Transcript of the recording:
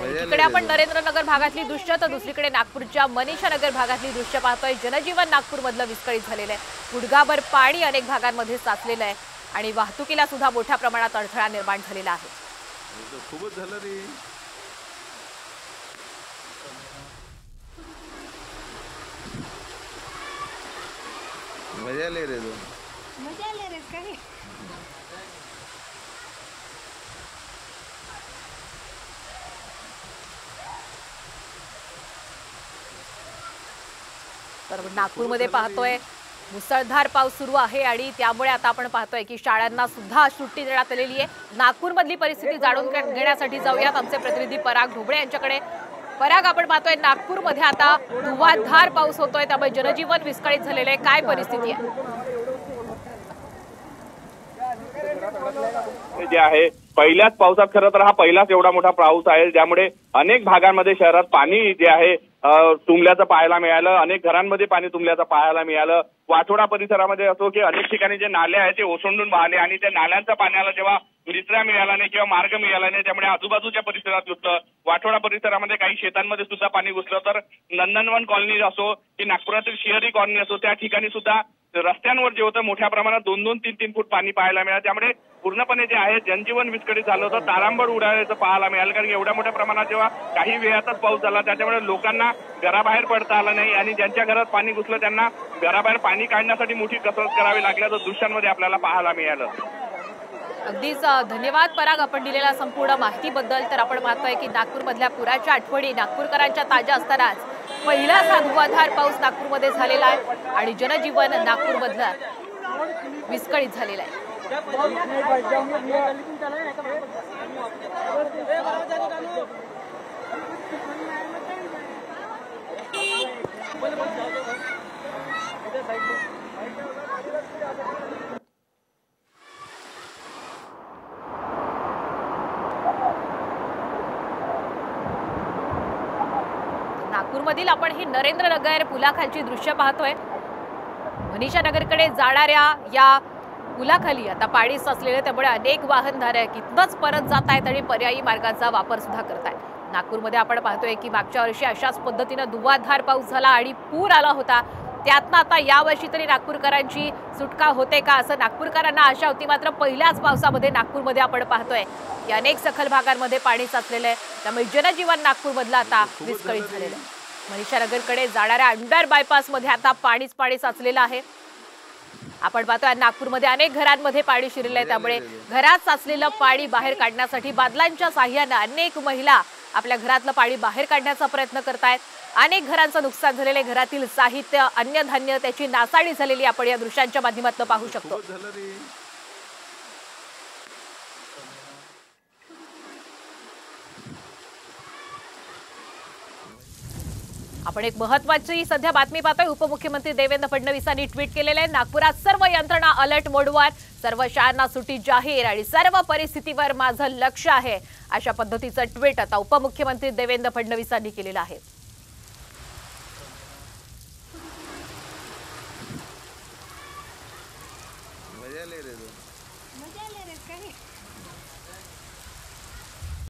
एकीकडे आपण नरेंद्रनगर भागातली दृश्य तर दुसरीकडे नागपूरच्या मनीषा नगर भागातली दृश्य पाहतोय। जनजीवन नागपूरमधलं विस्कळीत झालेलं आहे। गुडघाभर पाणी अनेक भागांमध्ये साचलेलं आहे आणि वाहतुकीला सुद्धा मोठ्या प्रमाणात अडथळा निर्माण झालेला आहे। खूपच झालं रे। मजा ले रे तू, मजा ले रे काही। तर नागपूरमध्ये पाहतोय मुसळधार पाऊस सुरू आहे आणि त्यामुळे आता आपण पाहतोय की शाळांना सुद्धा सुट्टी देण्यात आलेली आहे। नागपूरमधली परिस्थिती जाणून घेण्यासाठी जाऊयात आमचे प्रतिनिधी पराग ढोबळे यांच्याकडे। पराग, आपण पाहतोय नागपूरमध्ये आता धुवाधार पाऊस होतोय, त्यामुळे जनजीवन विस्कळीत झालेलं आहे। काय परिस्थिती आहे? जे आहे पहिल्याच पावसात खरं तर हा पहिलाच एवढा मोठा पाऊस आहे, ज्यामुळे अनेक भागांमध्ये शहरात पाणी जे आहे तुंबल्याचं पाहायला मिळालं। अनेक घरांमध्ये पाणी तुंबल्याचं पाहायला मिळालं। वाठोडा परिसरामध्ये असो की अनेक ठिकाणी जे नाले आहेत ते ओसंडून वाहले आणि त्या नाल्यांच्या पाण्याला जेव्हा निचरा मिळाला नाही किंवा मार्ग मिळाला नाही, त्यामुळे आजूबाजूच्या परिसरात घुसलं। वाठोडा परिसरामध्ये काही शेतांमध्ये सुद्धा पाणी घुसलं, तर नंदनवन कॉलनी असो की नागपुरातील शहरी कॉलनी असो त्या ठिकाणी सुद्धा रस्त्यांवर जे होतं मोठ्या प्रमाणात 2-2, 3-3 फूट पाणी पाहायला मिळालं। त्यामुळे पूर्णपणे जे आहे जनजीवन विस्कळीत झालं होतं, तारांबळ उडाल्याचं पाहायला मिळालं। कारण एवढ्या मोठ्या प्रमाणात जेव्हा काही वेळातच पाऊस झाला त्याच्यामुळे लोकांना घराबाहेर पडता आलं नाही आणि ज्यांच्या घरात पाणी घुसलं त्यांना घराबाहेर पाणी काढण्यासाठी मोठी कसरत करावी लागल्याचं दृश्यांमध्ये आपल्याला पाहायला मिळालं। अगदीच धन्यवाद पराग, आपण दिलेल्या संपूर्ण माहितीबद्दल। तर आपण पाहतोय की नागपूरमधल्या पुराच्या आठवणी नागपूरकरांच्या ताज्या असतानाच पहिलाच हा धुवाधार पाऊस नागपूरमध्ये झालेला आहे आणि जनजीवन नागपूरमधलं विस्कळीत झालेलं आहे। नागपूरमधील आपण ही नरेंद्रनगर पुलाखालची दृश्य पाहतोय। मनीषा नगरकडे जाणाऱ्या या पुलाखाली आता पाणी साचलेलं, त्यामुळे अनेक वाहनधारक इथनच परत जात आहेत आणि पर्यायी मार्गाचा वापर सुद्धा करतायत। नागपूरमध्ये आपण पाहतोय की मागच्या वर्षी अशाच पद्धतीने धुवाधार पाऊस झाला आणि पूर आला होता, त्यातनं आता यावर्षी तरी नागपूरकरांची सुटका होते का असं नागपूरकरांना आशा होती। मात्र पहिल्याच पावसामध्ये नागपूरमध्ये आपण पाहतोय की अनेक सखल भागांमध्ये पाणी साचलेलं आहे, त्यामुळे जनजीवन नागपूरमधलं आता विस्कळीत झालेलं आहे। मनीषा नगरकडे जाणाऱ्या अंडर बायपासमध्ये आता पाणीच पाणी साचलेलं आहे। आपण पाहतोय नागपूरमध्ये अनेक घरांमध्ये पाणी शिरले आहे, त्यामुळे घरात साचलेलं पाणी बाहेर काढण्यासाठी बादलांच्या साह्याने अनेक महिला आपल्या घरातलं पाणी बाहेर काढण्याचा प्रयत्न करतायत। अनेक घरांचं नुकसान झालेले, घरातील साहित्य, अन्य धान्य त्याची नासाडी झालेली आपण या दृश्यांच्या माध्यमातून पाहू शकतो। आपण एक महत्त्वाची सध्या बातमी पाहतोय। उपमुख्यमंत्री देवेंद्र फडणवीसांनी ट्विट केलेलं आहे, नागपुरात सर्व यंत्रणा अलर्ट मोडवर, सर्व शाळांना सुट्टी जाहीर आणि सर्व परिस्थितीवर माझं लक्ष आहे, अशा पद्धतीचं ट्विट आता उपमुख्यमंत्री देवेंद्र फडणवीसांनी केलेलं आहे। मजा ले रे तू, मजा ले रे काही।